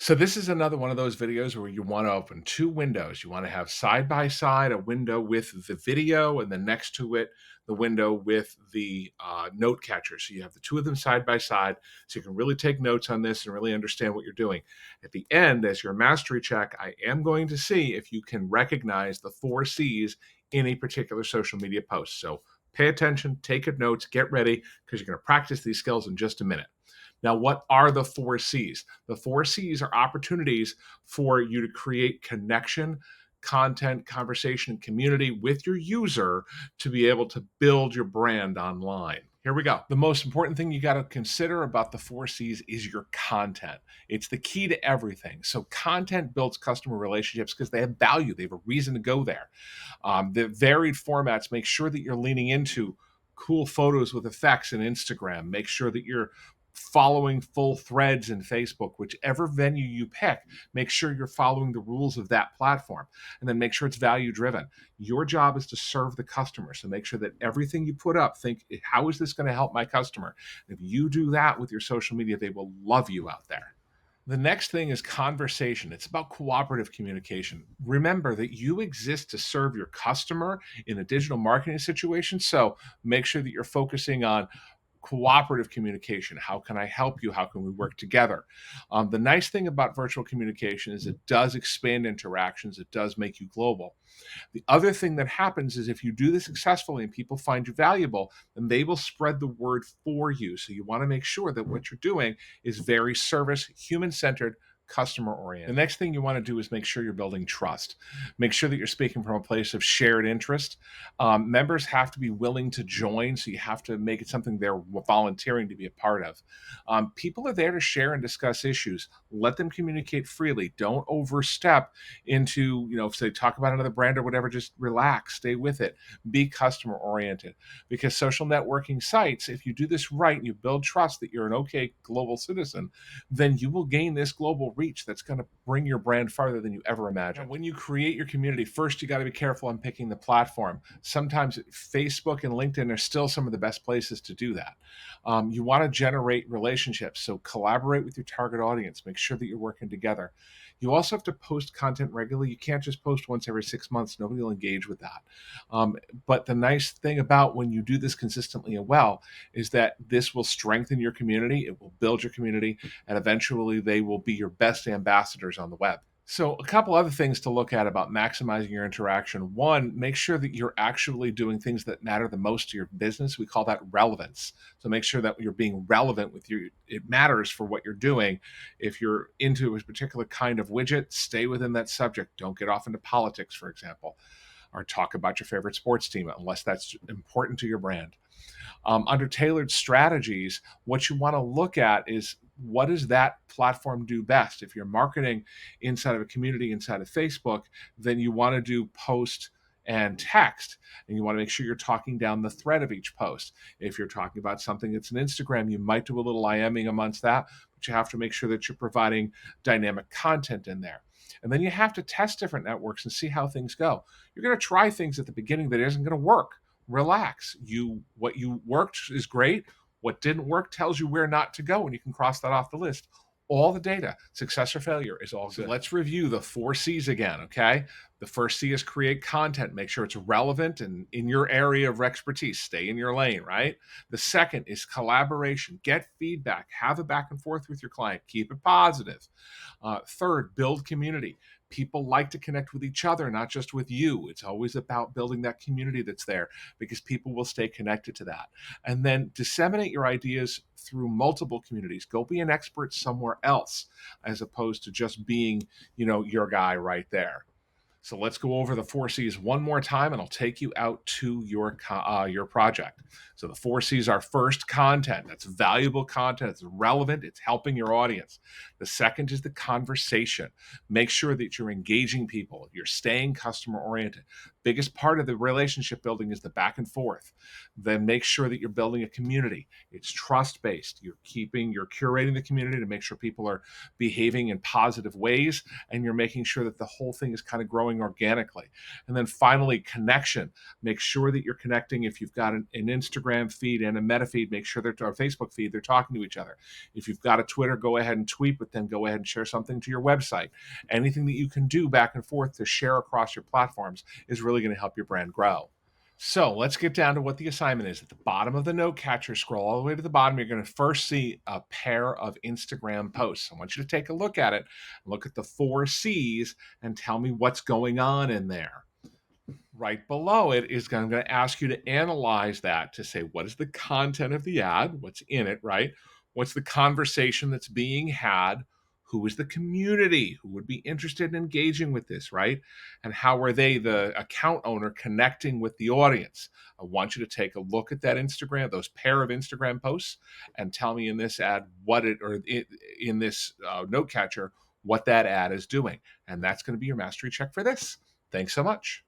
So this is another one of those videos where you want to open two windows. You want to have side by side a window with the video, and then next to it, the window with the note catcher. So you have the two of them side by side, so you can really take notes on this and really understand what you're doing. At the end, as your mastery check, I am going to see if you can recognize the four C's in a particular social media post. So pay attention, take good notes, get ready, because you're going to practice these skills in just a minute. Now, what are the four C's? The four C's are opportunities for you to create connection, content, conversation, and community with your user to be able to build your brand online. Here we go. The most important thing you got to consider about the four C's is your content. It's the key to everything. So, content builds customer relationships because they have value, they have a reason to go there. The varied formats, make sure that you're leaning into cool photos with effects in Instagram. Make sure that you're following full threads in Facebook, whichever venue you pick, make sure you're following the rules of that platform, and then make sure it's value driven. Your job is to serve the customer. So make sure that everything you put up, think, how is this going to help my customer? If you do that with your social media, they will love you out there. The next thing is conversation. It's about cooperative communication. Remember that you exist to serve your customer in a digital marketing situation. So make sure that you're focusing on cooperative communication. How can I help you? How can we work together? The nice thing about virtual communication is it does expand interactions, it does make you global. The other thing that happens is if you do this successfully and people find you valuable, then they will spread the word for you. So you want to make sure that what you're doing is very service, human centered, customer oriented. The next thing you want to do is make sure you're building trust. Make sure that you're speaking from a place of shared interest. Members have to be willing to join, so you have to make it something they're volunteering to be a part of. People are there to share and discuss issues. Let them communicate freely. Don't overstep into, if they talk about another brand or whatever, just relax, stay with it, be customer oriented. Because social networking sites, if you do this right and you build trust that you're an okay global citizen, then you will gain this global reach that's going to bring your brand farther than you ever imagined. Now, when you create your community, first you got to be careful on picking the platform. Sometimes Facebook and LinkedIn are still some of the best places to do that. You want to generate relationships, so collaborate with your target audience. Make sure that you're working together. You also have to post content regularly. You can't just post once every 6 months. Nobody will engage with that. But the nice thing about when you do this consistently and well is that this will strengthen your community. It will build your community, and eventually they will be your best ambassadors on the web. So, a couple other things to look at about maximizing your interaction. One, make sure that you're actually doing things that matter the most to your business. We call that relevance. So, make sure that you're being relevant with you. It matters for what you're doing. If you're into a particular kind of widget, stay within that subject. Don't get off into politics, for example, or talk about your favorite sports team unless that's important to your brand. Under tailored strategies, what you want to look at is what does that platform do best? If you're marketing inside of a community inside of Facebook, then you want to do post and text, and you want to make sure you're talking down the thread of each post. If you're talking about something that's an Instagram, you might do a little IMing amongst that, but you have to make sure that you're providing dynamic content in there. And then you have to test different networks and see how things go. You're going to try things at the beginning that isn't going to work. Relax. What you worked is great. What didn't work tells you where not to go, and you can cross that off the list. All the data, success or failure, is all good. So let's review the four C's again, okay? The first C is create content. Make sure it's relevant and in your area of expertise. Stay in your lane, right? The second is collaboration. Get feedback. Have a back and forth with your client. Keep it positive. Third, build community. People like to connect with each other, not just with you. It's always about building that community that's there because people will stay connected to that. And then disseminate your ideas through multiple communities. Go be an expert somewhere else as opposed to just being, your guy right there. So let's go over the four C's one more time, and I'll take you out to your project. So the four C's are first, content. That's valuable content. It's relevant. It's helping your audience. The second is the conversation. Make sure that you're engaging people. You're staying customer oriented. Biggest part of the relationship building is the back and forth. Then make sure that you're building a community. It's trust based. You're curating the community to make sure people are behaving in positive ways, and you're making sure that the whole thing is kind of growing growing organically. And then finally, connection. Make sure that you're connecting. If you've got an Instagram feed and a meta feed, make sure they're, or Facebook feed, they're talking to each other. If you've got a Twitter, go ahead and tweet, but then go ahead and share something to your website. Anything that you can do back and forth to share across your platforms is really going to help your brand grow. So let's get down to what the assignment is. At the bottom of the note catcher, scroll all the way to the bottom. You're going to first see a pair of Instagram posts. I want you to take a look at it, look at the 4 C's, and tell me what's going on in there. Right below it is I'm going to ask you to analyze that to say, what is the content of the ad? What's in it, right? What's the conversation that's being had? Who is the community who would be interested in engaging with this, right? And how are they, the account owner, connecting with the audience? I want you to take a look at that Instagram, those pair of Instagram posts, and tell me in this ad what it, or in this note catcher, what that ad is doing. And that's going to be your mastery check for this. Thanks so much.